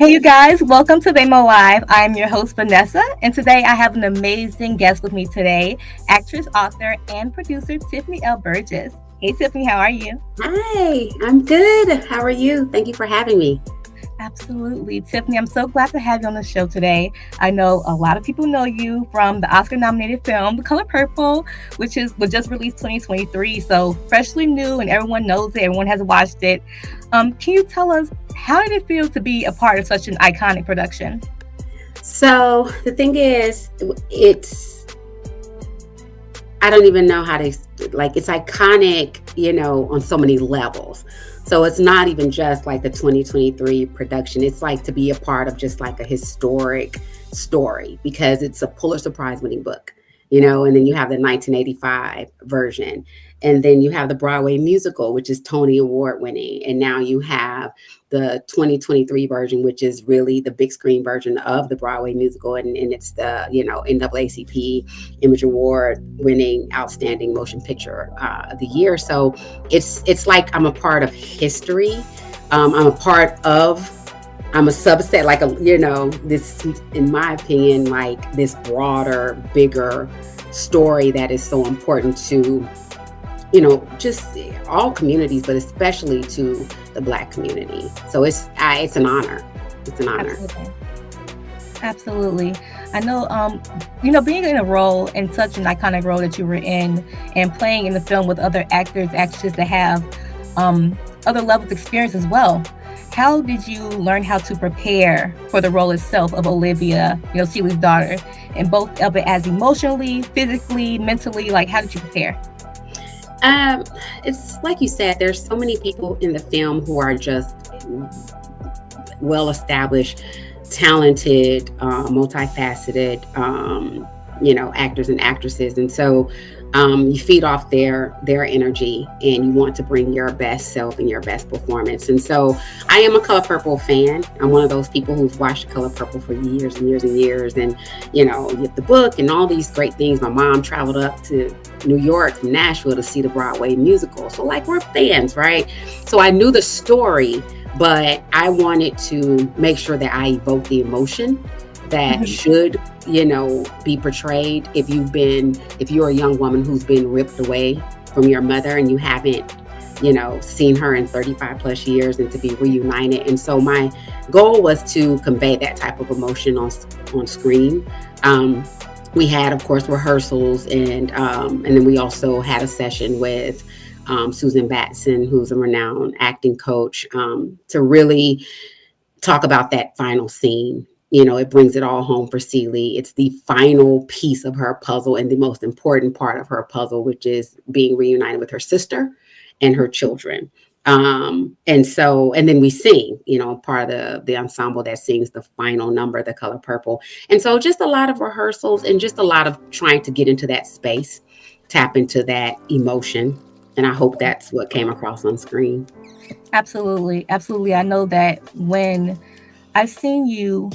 Hey, you guys, welcome to VaMo Live. I'm your host, Vanessa, and today I have an amazing guest with me today, actress, author, and producer Tiffany L. Burgess. Hey, Tiffany, how are you? Hi, I'm good. How are you? Thank you for having me. Absolutely. Tiffany, I'm so glad to have you on the show today. I know a lot of people know you from the Oscar nominated film, The Color Purple, was just released 2023. So freshly new and everyone knows it, everyone has watched it. Can you tell us how did it feel to be a part of such an iconic production? So the thing is, I don't even know how to, like, it's iconic, on so many levels. So it's not even just like the 2023 production. It's like to be a part of just like a historic story because it's a Pulitzer Prize winning book, and then you have the 1985 version. And then you have the Broadway musical, which is Tony Award winning. And now you have the 2023 version, which is really the big screen version of the Broadway musical. And it's the, NAACP Image Award winning Outstanding Motion Picture of the Year. So it's like I'm a part of history. I'm a subset, like this, in my opinion, like this broader, bigger story that is so important to, just all communities, but especially to the Black community. So it's an honor. It's an honor. Absolutely. Absolutely. I know, being in a role, in such an iconic role that you were in, and playing in the film with other actors, actresses that have other levels of experience as well. How did you learn how to prepare for the role itself of Olivia, Seeley's daughter, and both of it as emotionally, physically, mentally? Like, how did you prepare? It's like you said, there's so many people in the film who are just well established, talented, multifaceted, actors and actresses. And so you feed off their energy and you want to bring your best self and your best performance. And so I am a Color Purple fan. I'm one of those people who's watched Color Purple for years and years and years. And, the book and all these great things. My mom traveled up to New York from Nashville to see the Broadway musical. So like we're fans, right? So I knew the story, but I wanted to make sure that I evoke the emotion that should, be portrayed if you're a young woman who's been ripped away from your mother and you haven't, seen her in 35 plus years and to be reunited. And so my goal was to convey that type of emotion on screen. We had, of course, rehearsals and then we also had a session with Susan Batson, who's a renowned acting coach, to really talk about that final scene. It brings it all home for Celie. It's the final piece of her puzzle and the most important part of her puzzle, which is being reunited with her sister and her children. And then we sing, part of the ensemble that sings the final number, The Color Purple. And so just a lot of rehearsals and just a lot of trying to get into that space, tap into that emotion. And I hope that's what came across on screen. Absolutely. Absolutely. I know that when I've seen you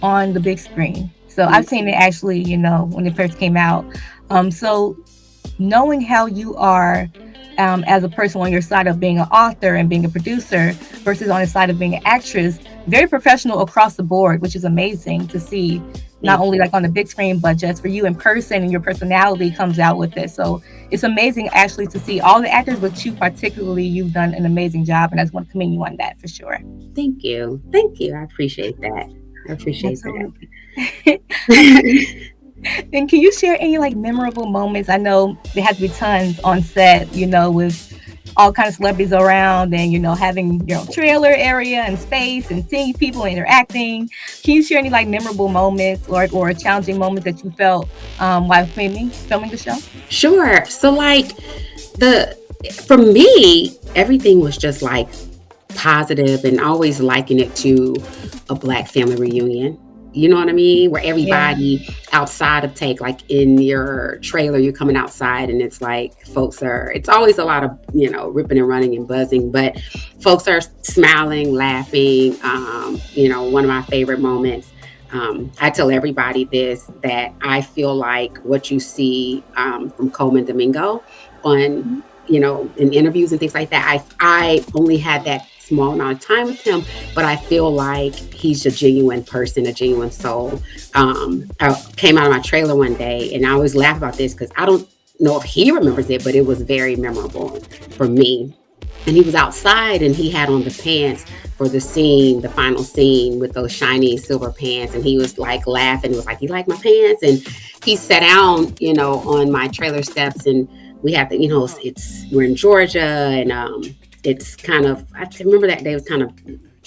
on the big screen. So I've seen it actually, when it first came out. So knowing how you are as a person on your side of being an author and being a producer versus on the side of being an actress, very professional across the board, which is amazing to see, not only like on the big screen, but just for you in person and your personality comes out with it. So it's amazing actually to see all the actors, but you particularly, you've done an amazing job. And I just want to commend you on that for sure. Thank you. Thank you. I appreciate that. I appreciate Absolutely. that. And can you share any like memorable moments? I know there has to be tons on set, with all kinds of celebrities around and, having your own trailer area and space and seeing people interacting. Can you share any like memorable moments or challenging moments that you felt while filming the show? Sure. So like for me, everything was just like positive and always liken it to a Black family reunion. You know what I mean? Where everybody outside of take, like in your trailer, you're coming outside and it's like it's always a lot of, ripping and running and buzzing, but folks are smiling, laughing. One of my favorite moments, I tell everybody this, that I feel like what you see from Coleman Domingo on, in interviews and things like that, I only had that small amount of time with him, but I feel like he's a genuine person, a genuine soul. I came out of my trailer one day, and I always laugh about this because I don't know if he remembers it, but it was very memorable for me. And he was outside, and he had on the pants for the scene, the final scene, with those shiny silver pants. And he was like laughing. He was like, "You like my pants?" And he sat down, on my trailer steps, and we had the, we're in Georgia, and it's kind of, I remember that day was kind of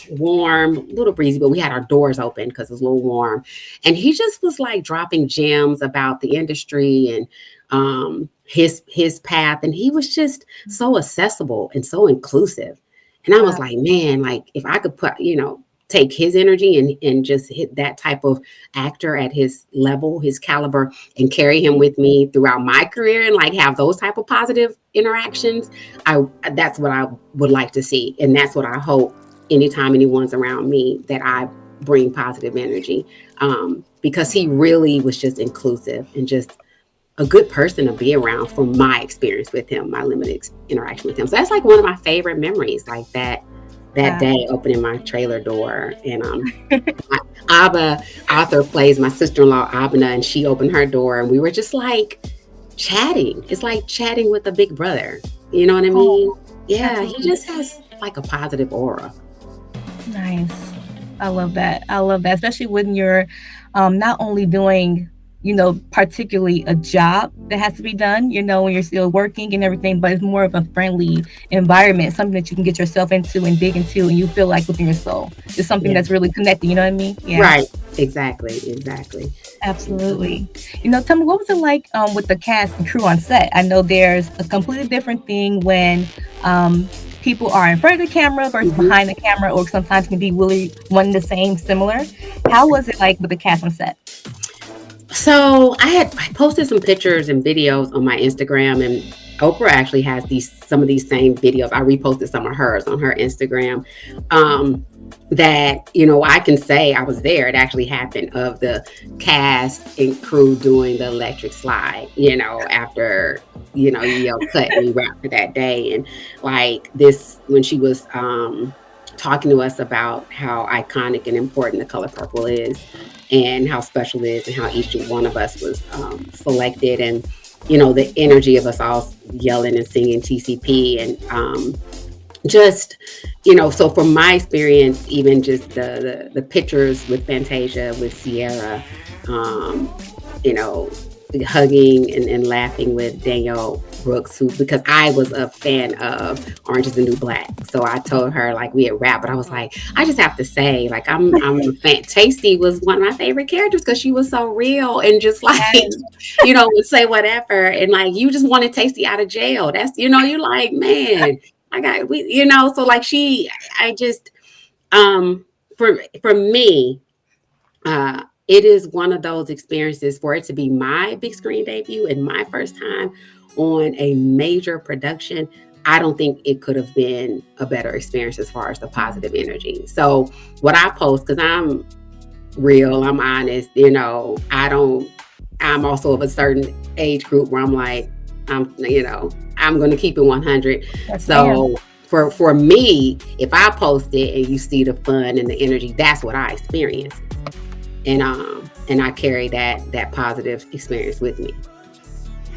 warm, a little breezy, but we had our doors open because it was a little warm. And he just was like dropping gems about the industry and his path, and he was just so accessible and so inclusive. And I was like, man, like if I could put, take his energy and just hit that type of actor at his level, his caliber, and carry him with me throughout my career and like have those type of positive interactions, that's what I would like to see. And that's what I hope anytime anyone's around me, that I bring positive energy, because he really was just inclusive and just a good person to be around from my experience with him, my limited interaction with him. So that's like one of my favorite memories, like that day opening my trailer door. And Abba Arthur plays my sister-in-law Abna, and she opened her door, and we were just like chatting. It's like chatting with a big brother. You know what I mean? Yeah, he just has like a positive aura. Nice. I love that. I love that, especially when you're not only doing, particularly a job that has to be done, when you're still working and everything, but it's more of a friendly environment, something that you can get yourself into and dig into, and you feel like within your soul. It's something that's really connected, you know what I mean? Yeah. Right. Exactly. Absolutely. Tell me, what was it like with the cast and crew on set? I know there's a completely different thing when people are in front of the camera versus behind the camera, or sometimes can be really one and the same, similar. How was it like with the cast on set? So I posted some pictures and videos on my Instagram, and Oprah actually has some of these same videos. I reposted some of hers on her Instagram. That, I can say I was there. It actually happened, of the cast and crew doing the electric slide, after, you cut, and we wrapped for that day. And like this, when she was talking to us about how iconic and important the color purple is, and how special it is, and how each one of us was selected, and the energy of us all yelling and singing TCP, and just so from my experience, even just the pictures with Fantasia, with Sierra, hugging and laughing with Danielle Brooks, because I was a fan of Orange Is the New Black. So I told her, like, we had rap, but I was like, I just have to say, like, I'm a fan. Tasty was one of my favorite characters because she was so real and just like, would say whatever. And like, you just wanted Tasty out of jail. That's, you're like, man, so like I just, for me, it is one of those experiences, for it to be my big screen debut and my first time on a major production. I don't think it could have been a better experience as far as the positive energy. So what I post, because I'm real, I'm honest, I'm also of a certain age group where I'm like, I'm going to keep it 100. So for me, if I post it and you see the fun and the energy, that's what I experience. And I carry that positive experience with me.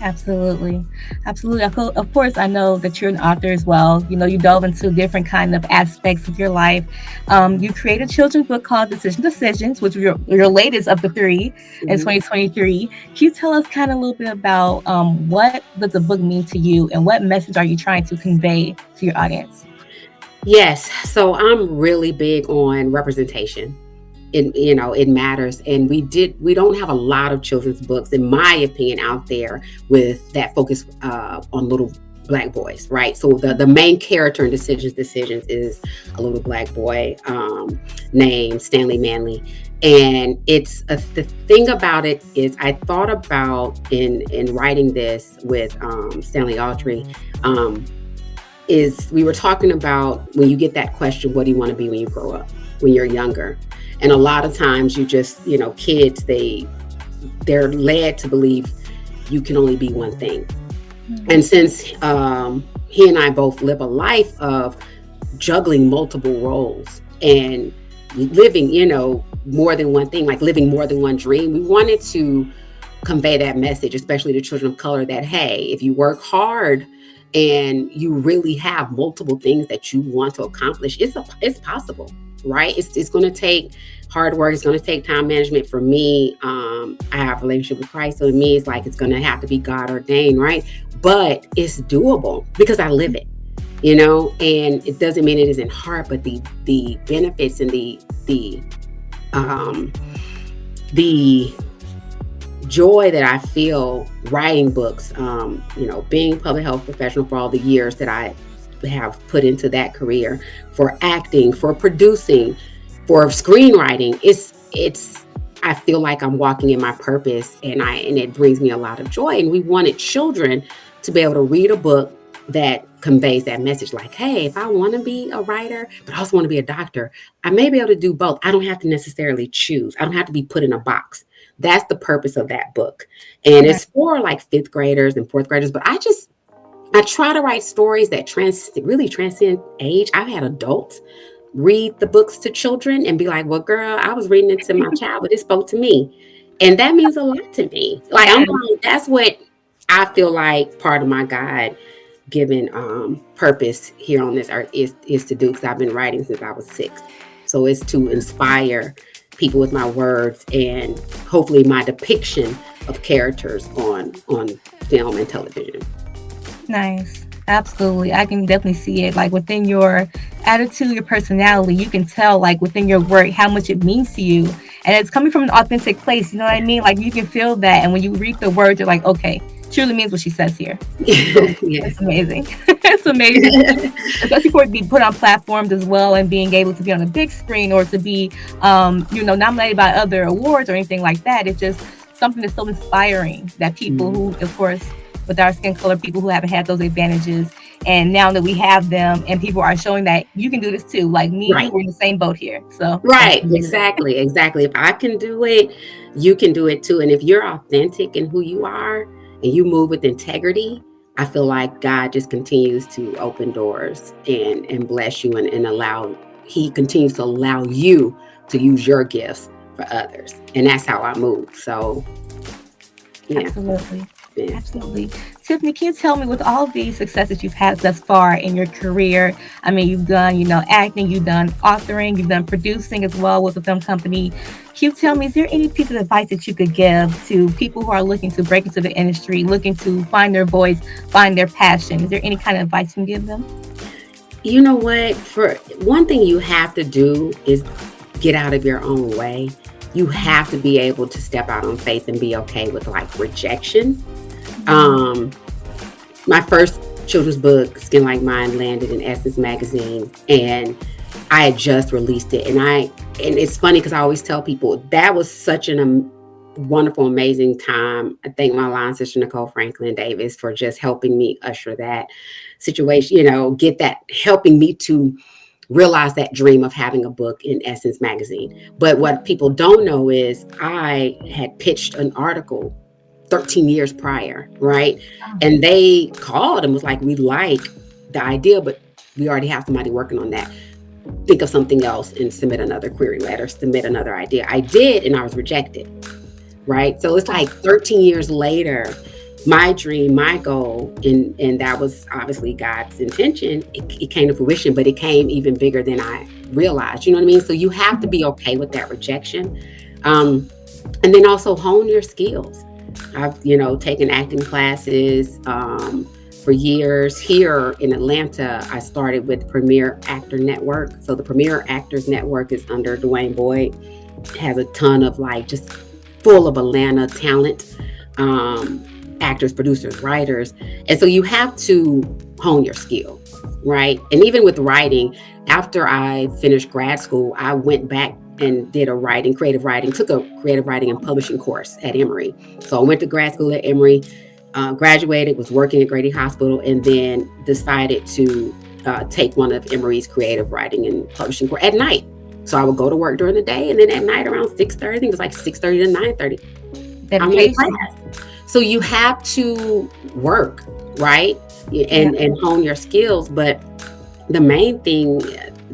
Absolutely. Of course, I know that you're an author as well. You delve into different kind of aspects of your life. You created a children's book called Decisions, which was your latest of the 3 in 2023. Can you tell us kind of a little bit about what does the book mean to you, and what message are you trying to convey to your audience? Yes. So I'm really big on representation. It matters, and we don't have a lot of children's books, in my opinion, out there with that focus on little Black boys, right? So the main character in Decisions is a little Black boy named Stanley Manley. And it's the thing about it is, I thought about in writing this with Stanley Autry, is we were talking about, when you get that question, what do you want to be when you grow up, when you're younger? And a lot of times you just, kids, they're led to believe you can only be one thing. And since he and I both live a life of juggling multiple roles and living, more than one thing, like living more than one dream. We wanted to convey that message, especially to children of color, that, hey, if you work hard and you really have multiple things that you want to accomplish, it's possible, right? It's going to take hard work. It's going to take time management. For me, I have a relationship with Christ, so to me, it's like it's going to have to be God ordained, right? But it's doable because I live it, and it doesn't mean it isn't hard, but the benefits and the joy that I feel writing books, being a public health professional for all the years that I have put into that career, for acting, for producing, for screenwriting, it's I feel like I'm walking in my purpose, and it brings me a lot of joy. And we wanted children to be able to read a book that conveys that message, like, hey, if I want to be a writer, but I also want to be a doctor, I may be able to do both. I don't have to necessarily choose. I don't have to be put in a box. That's the purpose of that book. And Right. it's for like fifth graders and fourth graders, but I try to write stories that really transcend age. I've had adults read the books to children and be like, well, girl, I was reading it to my child, but it spoke to me. And that means a lot to me. Like, I'm Yes. like, that's what I feel like part of my God given purpose here on this earth is to do, because I've been writing since I was 6. So it's to inspire people with my words and hopefully my depiction of characters on film and television. Nice. Absolutely. I can definitely see it. Like within your attitude, your personality, you can tell like within your work how much it means to you. And it's coming from an authentic place. You know what I mean? Like you can feel that. And when you read the words, you're like, okay, truly means what she says here. So Yes. it's amazing. It's amazing. Especially for it to be put on platforms as well and being able to be on a big screen or to be, nominated by other awards or anything like that. It's just something that's so inspiring that people who, of course, with our skin color, people who haven't had those advantages, and now that we have them and people are showing that you can do this too, like me and Right. you, we're in the same boat here. So that's Right. amazing. Exactly. If I can do it, you can do it too. And if you're authentic in who you are and you move with integrity, I feel like God just continues to open doors and bless you and allow, he continues to allow you to use your gifts for others. And that's how I move. So yeah. Absolutely. Yeah. Absolutely. Tiffany, can you tell me, with all the successes you've had thus far in your career, I mean, you've done, acting, you've done authoring, you've done producing as well with a film company. Can you tell me, is there any piece of advice that you could give to people who are looking to break into the industry, looking to find their voice, find their passion? Is there any kind of advice you can give them? You know what? For one thing you have to do is get out of your own way. You have to be able to step out on faith and be okay with like rejection. Um, my first children's book, Skin Like Mine, landed in Essence magazine, and I had just released it. And it's funny because I always tell people that was such an wonderful, amazing time. I thank my line sister Nicole Franklin Davis for just helping me usher that situation, get that, helping me to realize that dream of having a book in Essence magazine. But what people don't know is I had pitched an article 13 years prior, right? And they called and was like, we like the idea, but we already have somebody working on that. Think of something else and submit another query letter, submit another idea. I did, and I was rejected, right? So it's like 13 years later, my dream, my goal, and that was obviously God's intention, it came to fruition, but it came even bigger than I realized. You know what I mean? So you have to be okay with that rejection. And then also hone your skills. I've, taken acting classes for years. Here in Atlanta, I started with Premier Actor Network. So the Premier Actors Network is under Dwayne Boyd. It has a ton of just full of Atlanta talent, actors, producers, writers. And so you have to hone your skill, right? And even with writing, after I finished grad school, I went back and did creative writing, took a creative writing and publishing course at Emory. So I went to grad school at Emory, graduated, was working at Grady Hospital, and then decided to take one of Emory's creative writing and publishing course at night. So I would go to work during the day, and then at night around 6:30, I think it was like 6:30 to 9:30, I'm in class. So you have to work, right? And hone your skills. But the main thing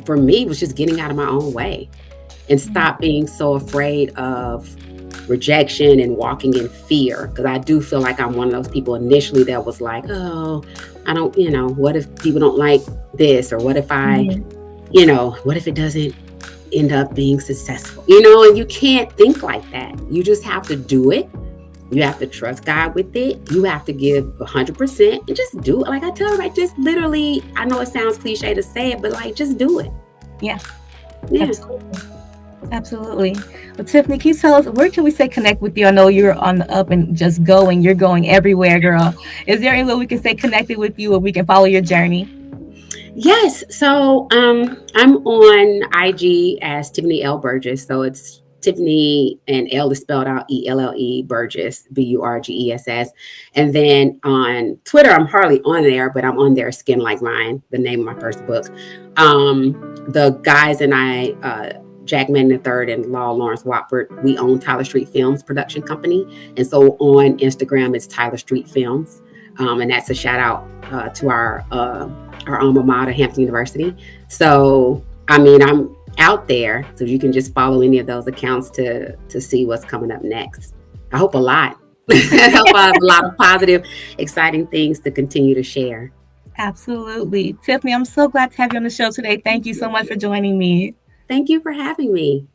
for me was just getting out of my own way and Mm, stop being so afraid of rejection and walking in fear. Because I do feel like I'm one of those people initially that was like, oh, I don't, what if people don't like this? Or what if mhm. what if it doesn't end up being successful? And you can't think like that. You just have to do it. You have to trust God with it. You have to give 100% and just do it. Like I tell her, like, just literally, I know it sounds cliche to say it, but like, just do it. Yeah, Yeah. absolutely. Absolutely. Well, Tiffany, can you tell us where can we say connect with you? I know you're on the up and just going. You're going everywhere, girl. Is there any way we can stay connected with you or we can follow your journey? Yes. So I'm on IG as Tiffany L. Burgess. So it's Tiffany, and L is spelled out ELLE Burgess, Burgess. And then on Twitter, I'm hardly on there, but I'm on there, Skin Like Mine, the name of my first book. The guys and I, Jack Mann III and Law Lawrence Watford, we own Tyler Street Films production company. And so on Instagram, it's Tyler Street Films. And that's a shout out to our alma mater, Hampton University. So, I mean, I'm out there, so you can just follow any of those accounts to see what's coming up next. I hope a lot. I hope I have a lot of positive, exciting things to continue to share. Absolutely. Tiffany, I'm so glad to have you on the show today. Thank you so much for joining me. Thank you for having me.